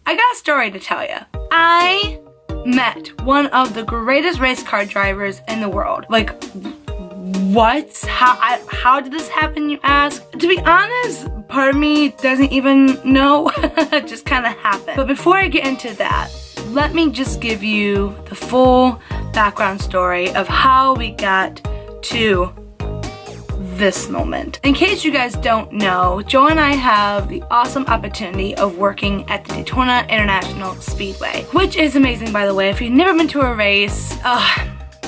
I got a story to tell you. I met one of the greatest race car drivers in the world. Like, what? How did this happen, you ask? To be honest, part of me doesn't even know. It just kind of happened. But before I get into that, let me just give you the full background story of how we got to this moment. In case you guys don't know, Joe and I have the awesome opportunity of working at the Daytona International Speedway, which is amazing, by the way. If you've never been to a race,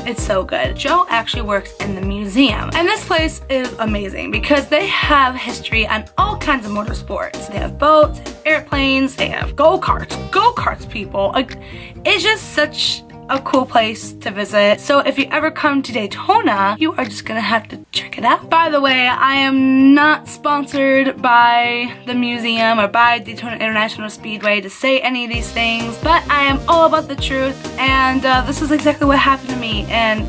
it's so good. Joe actually works in the museum, and this place is amazing because they have history on all kinds of motorsports. They have boats, they have airplanes, they have go-karts, people. Like, it's just such a cool place to visit. So if you ever come to Daytona, you are just gonna have to check it out. By the way, I am not sponsored by the museum or by Daytona International Speedway to say any of these things, but I am all about the truth, and this is exactly what happened to me, and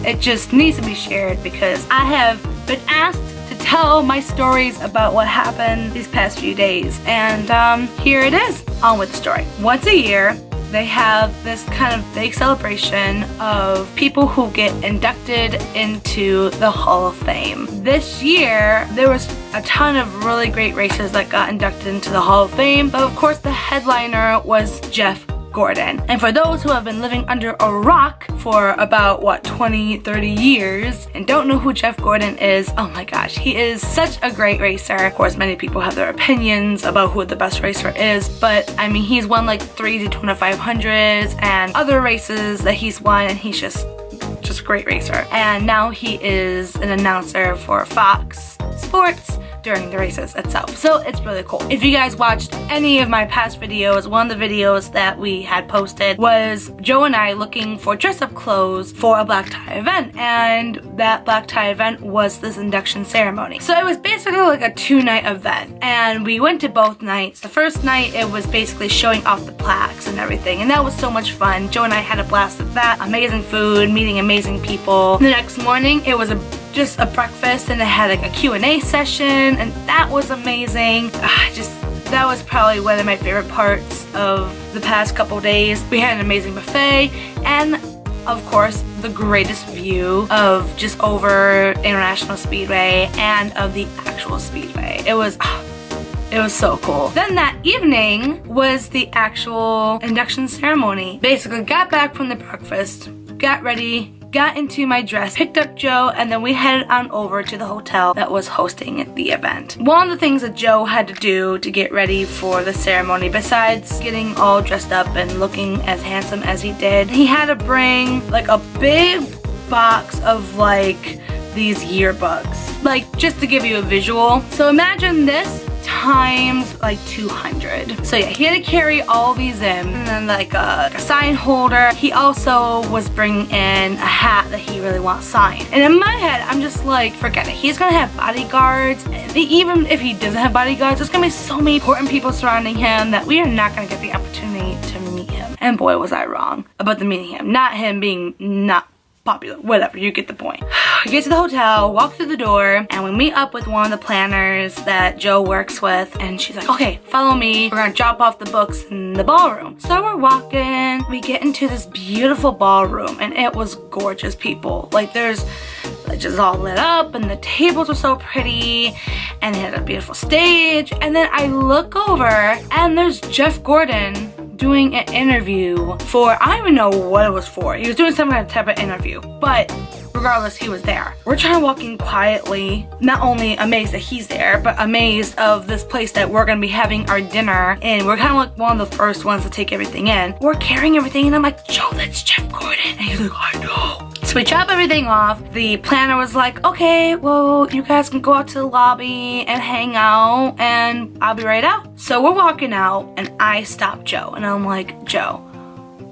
it just needs to be shared because I have been asked to tell my stories about what happened these past few days, and here it is. On with the story. Once a year, they have this kind of big celebration of people who get inducted into the Hall of Fame. This year, there was a ton of really great races that got inducted into the Hall of Fame, but of course the headliner was Jeff Gordon. And for those who have been living under a rock for about, what, 20, 30 years and don't know who Jeff Gordon is, oh my gosh, he is such a great racer. Of course, many people have their opinions about who the best racer is, but I mean, he's won like 3 Daytona 500s and other races that he's won, and he's just a great racer. And now he is an announcer for Fox Sports during the races itself. So it's really cool. If you guys watched any of my past videos, one of the videos that we had posted was Joe and I looking for dress-up clothes for a black tie event, and that black tie event was this induction ceremony. So it was basically like a 2-night event, and we went to both nights. The first night, it was basically showing off the plaques and everything, and that was so much fun. Joe and I had a blast with that. Amazing food, meeting amazing people. The next morning, it was just a breakfast, and it had like a Q&A session, and that was amazing. That was probably one of my favorite parts of the past couple days. We had an amazing buffet, and of course the greatest view of just over International Speedway and of the actual speedway. It was so cool. Then that evening was the actual induction ceremony. Basically got back from the breakfast, got ready, got into my dress, picked up Joe, and then we headed on over to the hotel that was hosting the event. One of the things that Joe had to do to get ready for the ceremony, besides getting all dressed up and looking as handsome as he did, he had to bring like a big box of like these yearbooks. Like, just to give you a visual. So imagine this times like 200. So yeah, he had to carry all these in, and then like a sign holder. He also was bringing in a hat that he really wants signed. And in my head, I'm just like, forget it. He's gonna have bodyguards. Even if he doesn't have bodyguards, there's gonna be so many important people surrounding him that we are not gonna get the opportunity to meet him. And boy, was I wrong about the meeting him. Not him being not popular, whatever, you get the point. We get to the hotel, walk through the door, and we meet up with one of the planners that Joe works with, and she's like, okay, follow me, we're gonna drop off the books in the ballroom. So we're walking, we get into this beautiful ballroom, and it was gorgeous, people. Like, there's just all lit up, and the tables were so pretty, and they had a beautiful stage. And then I look over, and there's Jeff Gordon doing an interview for, I don't even know what it was for. He was doing some kind of type of interview, but regardless, he was there. We're trying to walk in quietly, not only amazed that he's there, but amazed of this place that we're gonna be having our dinner in. We're kind of like one of the first ones to take everything in. We're carrying everything, and I'm like, Joe, that's Jeff Gordon. And he's like, I know. So we drop everything off. The planner was like, okay, well, you guys can go out to the lobby and hang out, and I'll be right out. So we're walking out, and I stop Joe, and I'm like, Joe,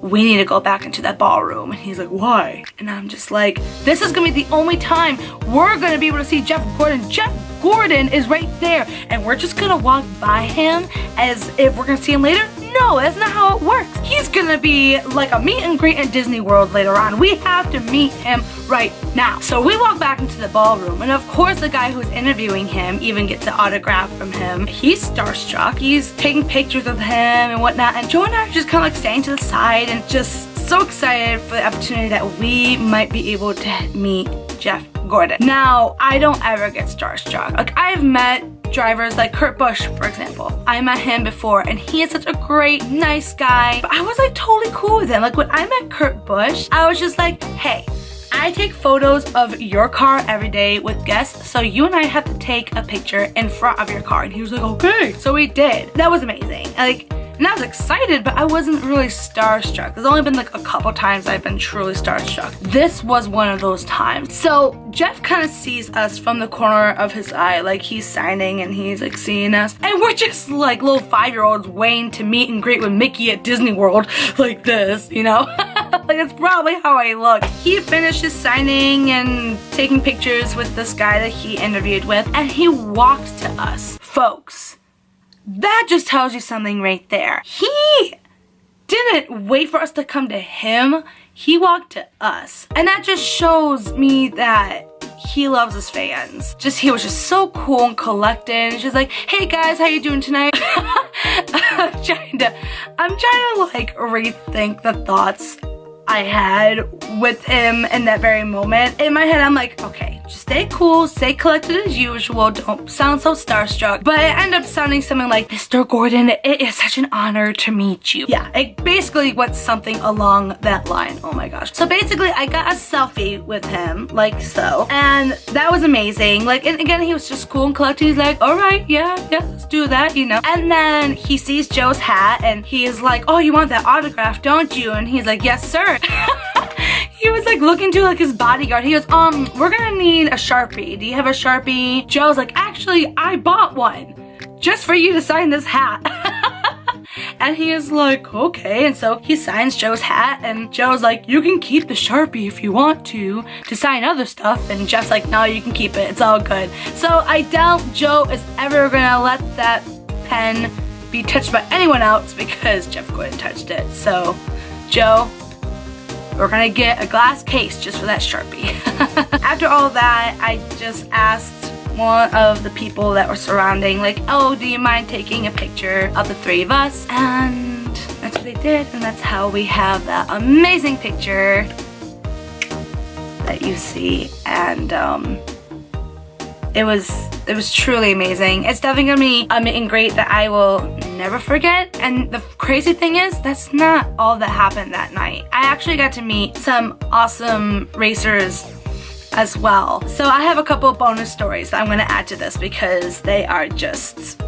we need to go back into that ballroom. And he's like, why? And I'm just like, this is gonna be the only time we're gonna be able to see Jeff Gordon. Jeff Gordon is right there, and we're just gonna walk by him as if we're gonna see him later? no, that's not how it works. He's gonna be like a meet and greet at Disney World later on. We have to meet him right now. So we walk back into the ballroom, and of course the guy who's interviewing him even gets an autograph from him. He's starstruck. He's taking pictures of him and whatnot, and Joe and I are just kind of like standing to the side and just so excited for the opportunity that we might be able to meet Jeff Gordon. Now, I don't ever get starstruck. Like, I've met drivers like Kurt Busch, for example. I met him before, and he is such a great, nice guy. But I was like totally cool with him. Like, when I met Kurt Busch, I was just like, hey, I take photos of your car every day with guests, so you and I have to take a picture in front of your car. And he was like, okay. So we did. That was amazing. Like, and I was excited, but I wasn't really starstruck. There's only been like a couple times I've been truly starstruck. This was one of those times. So Jeff kind of sees us from the corner of his eye, like he's signing and he's like seeing us. And we're just like little 5-year-olds waiting to meet and greet with Mickey at Disney World like this, you know? Like, that's probably how I look. He finishes signing and taking pictures with this guy that he interviewed with, and he walked to us. Folks, that just tells you something right there. He didn't wait for us to come to him. He walked to us. And that just shows me that he loves his fans. He was just so cool and collected. He's just like, hey guys, how you doing tonight? I'm trying to like rethink the thoughts I had with him in that very moment. In my head, I'm like, okay, just stay cool, stay collected as usual, don't sound so starstruck. But it ended up sounding something like, Mr. Gordon, it is such an honor to meet you. Yeah, it basically went something along that line. Oh my gosh. So basically, I got a selfie with him, like so, and that was amazing. Like, and again, he was just cool and collected. He's like, all right, yeah, let's do that, you know. And then he sees Joe's hat, and he is like, oh, you want that autograph, don't you? And he's like, yes, sir. He was like looking to like his bodyguard. He goes, we're gonna need a Sharpie. Do you have a Sharpie? Joe's like, actually, I bought one just for you to sign this hat. And he is like, okay. And so he signs Joe's hat, and Joe's like, you can keep the Sharpie if you want to sign other stuff. And Jeff's like, no, you can keep it. It's all good. So I doubt Joe is ever gonna let that pen be touched by anyone else because Jeff Gordon touched it. So Joe, we're gonna get a glass case just for that Sharpie. After all that, I just asked one of the people that were surrounding, like, oh, do you mind taking a picture of the three of us? And that's what they did, and that's how we have that amazing picture that you see. And it was truly amazing. It's definitely gonna be a meet and greet that I will never forget. And the crazy thing is, that's not all that happened that night. I actually got to meet some awesome racers as well. So I have a couple of bonus stories that I'm gonna add to this because they are just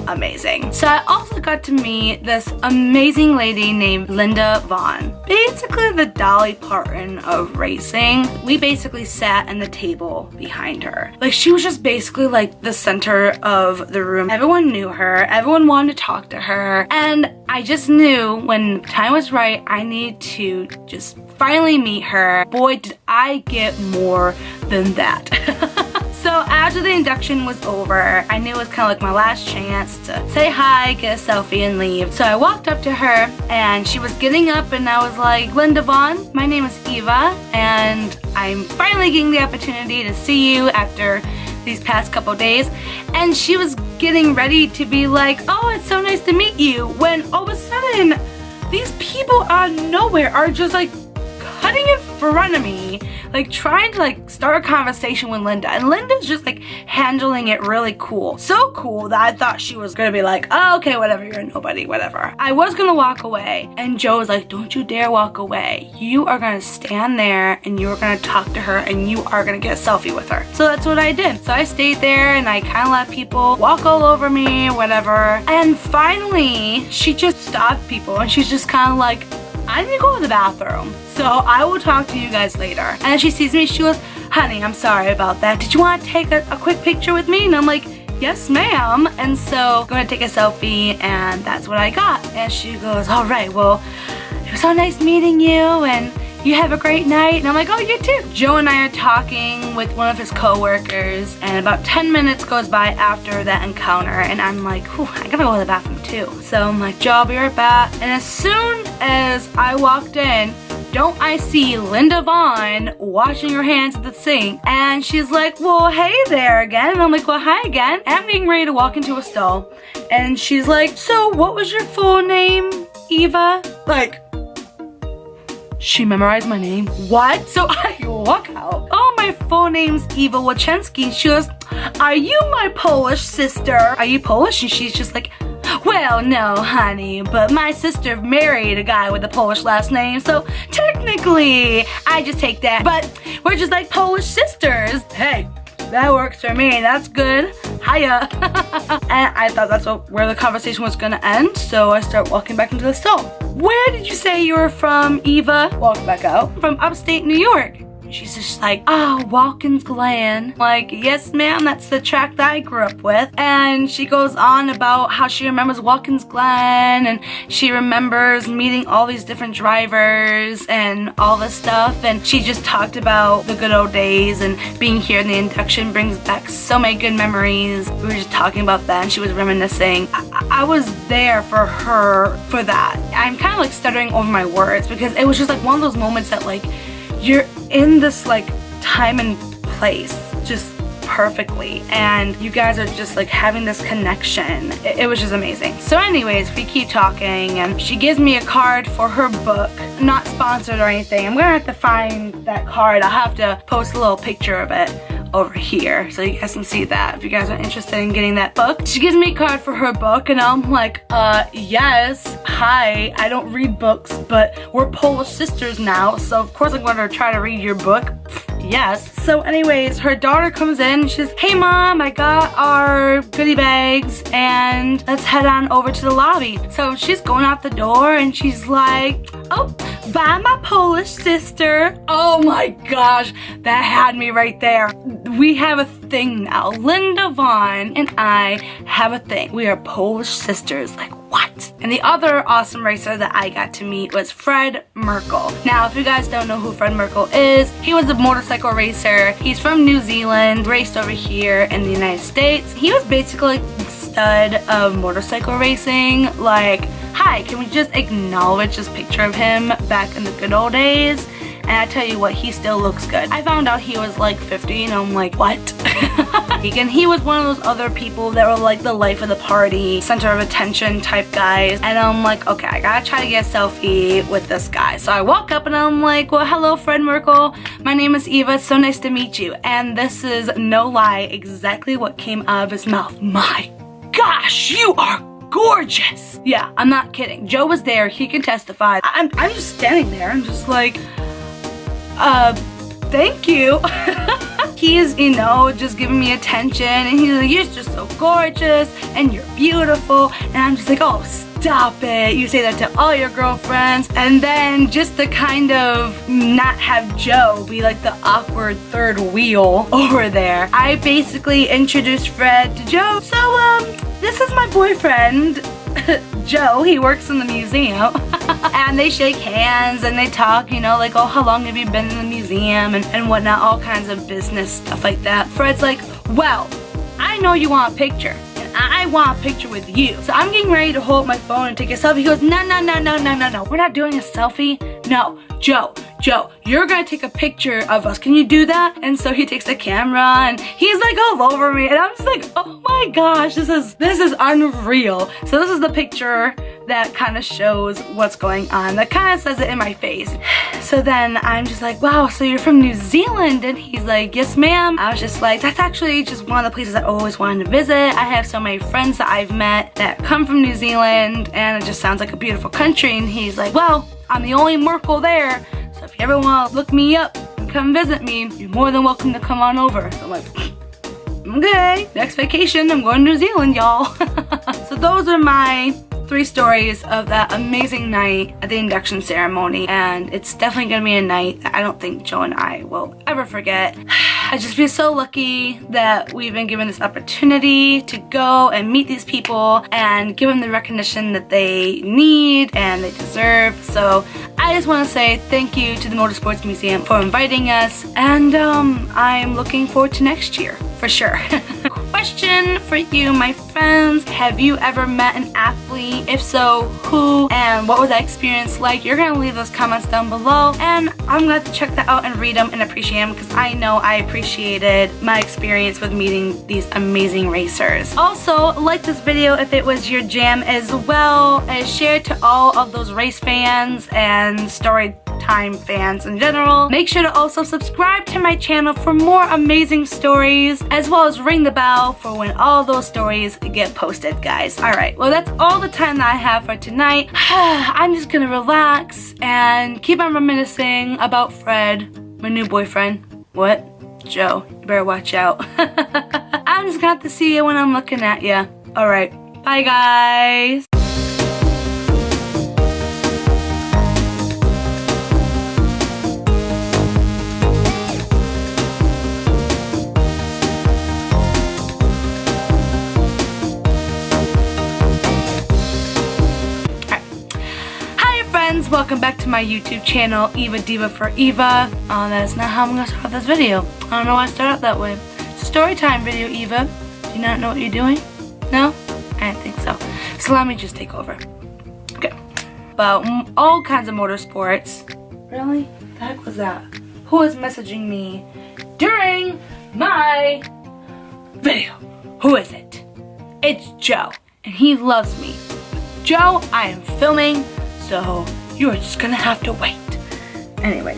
amazing. So I also got to meet this amazing lady named Linda Vaughn. Basically the Dolly Parton of racing. We basically sat in the table behind her. Like, she was just basically like the center of the room. Everyone knew her. Everyone wanted to talk to her. And I just knew when the time was right, I needed to just finally meet her. Boy, did I get more than that. So after the induction was over, I knew it was kind of like my last chance to say hi, get a selfie, and leave. So I walked up to her, and she was getting up, and I was like, Linda Vaughn, my name is Eva, and I'm finally getting the opportunity to see you after these past couple days. And she was getting ready to be like, oh, it's so nice to meet you, when all of a sudden, these people out of nowhere are just like cutting in front of me, like trying to like start a conversation with Linda, and Linda's just like handling it really cool. So cool that I thought she was gonna be like, oh, okay, whatever, you're a nobody, whatever. I was gonna walk away, and Joe was like, don't you dare walk away. You are gonna stand there, and you are gonna talk to her, and you are gonna get a selfie with her. So that's what I did. So I stayed there, and I kind of let people walk all over me, whatever. And finally, she just stopped people, and she's just kind of like, I need to go to the bathroom, so I will talk to you guys later. And then she sees me, she goes, honey, I'm sorry about that. Did you want to take a quick picture with me? And I'm like, yes, ma'am. And so I'm gonna take a selfie, and that's what I got. And she goes, all right, well, it was so nice meeting you, and you have a great night. And I'm like, oh, you too. Joe and I are talking with one of his co-workers, and about 10 minutes goes by after that encounter, and I'm like, whew, I gotta go to the bathroom too. So I'm like, Joe, I'll be right back. And as soon as I walked in, don't I see Linda Vaughn washing her hands at the sink, and she's like, well, hey there again. And I'm like, well, hi again. And I'm getting ready to walk into a stall, and she's like, so what was your full name, Eva? Like, she memorized my name. What? So I walk out. Oh, my full name's Eva Wachensky. She goes, are you my Polish sister? Are you Polish? And she's just like, well, no, honey, but my sister married a guy with a Polish last name, so technically, I just take that. But we're just like Polish sisters. Hey, that works for me. That's good. Hiya. And I thought that's where the conversation was gonna end, so I start walking back into the stall. Where did you say you were from, Eva? Walk back out. From upstate New York. She's just like, Watkins Glen. Like, yes ma'am, that's the track that I grew up with. And she goes on about how she remembers Watkins Glen, and she remembers meeting all these different drivers and all this stuff. And she just talked about the good old days, and being here in the induction brings back so many good memories. We were just talking about that, and she was reminiscing. I was there for her for that. I'm kind of like stuttering over my words, because it was just like one of those moments that like, you're in this like time and place just perfectly, and you guys are just like having this connection. It was just amazing. So anyways, we keep talking, and she gives me a card for her book. Not sponsored or anything. I'm gonna have to find that card. I'll have to post a little picture of it over here so you guys can see that if you guys are interested in getting that book. She gives me a card for her book, and I'm like, yes, hi, I don't read books, but we're Polish sisters now, so of course I'm going to try to read your book. Yes. So anyways, her daughter comes in, she says, hey mom, I got our goodie bags and let's head on over to the lobby. So she's going out the door, and she's like, oh, bye my Polish sister. Oh my gosh, that had me right there. We have a thing now. Linda Vaughn and I have a thing. We are Polish sisters. Like, what? And the other awesome racer that I got to meet was Fred Merkel. Now, if you guys don't know who Fred Merkel is, he was a motorcycle racer. He's from New Zealand, raced over here in the United States. He was basically the stud of motorcycle racing. Like, hi, can we just acknowledge this picture of him back in the good old days? And I tell you what, he still looks good. I found out he was like 50, and I'm like, what? And he was one of those other people that were like the life of the party, center of attention type guys. And I'm like, okay, I gotta try to get a selfie with this guy. So I walk up and I'm like, well, hello, Fred Merkel. My name is Eva. It's so nice to meet you. And this is no lie, exactly what came out of his mouth. My gosh, you are gorgeous. Yeah, I'm not kidding. Joe was there. He can testify. I'm just standing there. I'm just like, thank you. He is, you know, just giving me attention, and he's like, you're just so gorgeous and you're beautiful. And I'm just like, oh, stop it. You say that to all your girlfriends. And then just to kind of not have Joe be like the awkward third wheel over there, I basically introduced Fred to Joe. So, this is my boyfriend, Joe. He works in the museum. And they shake hands and they talk, you know, like, oh, how long have you been in the museum and whatnot, all kinds of business stuff like that. Fred's like, well, I know you want a picture, and I want a picture with you. So I'm getting ready to hold up my phone and take a selfie. He goes, no, we're not doing a selfie. No, Joe, you're gonna take a picture of us. Can you do that? And so he takes the camera and he's like all over me, and I'm just like, oh my gosh, this is unreal. So this is the picture that kind of shows what's going on. That kind of says it in my face. So then I'm just like, wow, so you're from New Zealand? And he's like, yes ma'am. I was just like, that's actually just one of the places I always wanted to visit. I have so many friends that I've met that come from New Zealand, and it just sounds like a beautiful country. And he's like, well, I'm the only Merkel there, so if you ever want to look me up and come visit me, you're more than welcome to come on over. So I'm like, okay, next vacation, I'm going to New Zealand, y'all. So those are my 3 stories of that amazing night at the induction ceremony, and it's definitely gonna be a night that I don't think Joe and I will ever forget. I just feel so lucky that we've been given this opportunity to go and meet these people and give them the recognition that they need and they deserve. So I I just want to say thank you to the Motorsports Museum for inviting us, and I'm looking forward to next year, for sure. Question for you, my friends. Have you ever met an athlete? If so, who? And what was that experience like? You're going to leave those comments down below, and I'm going to check that out and read them and appreciate them, because I know I appreciated my experience with meeting these amazing racers. Also, like this video if it was your jam, as well as share it to all of those race fans and story time fans in general. Make sure to also subscribe to my channel for more amazing stories, as well as ring the bell for when all those stories get posted, guys. Alright, well that's all the time that I have for tonight. I'm just gonna relax and keep on reminiscing about Fred, my new boyfriend. What? Joe, you better watch out. I'm just gonna have to see you when I'm looking at you. Alright, bye guys. Welcome back to my YouTube channel, Eva Diva for Eva. That is not how I'm gonna start this video. I don't know why I started out that way. It's a story time video, Eva. Do you not know what you're doing? No? I didn't think so. So let me just take over. Okay. About all kinds of motorsports. Really? What the heck was that? Who is messaging me during my video? Who is it? It's Joe, and he loves me. Joe, I am filming, so you're just gonna have to wait. Anyways.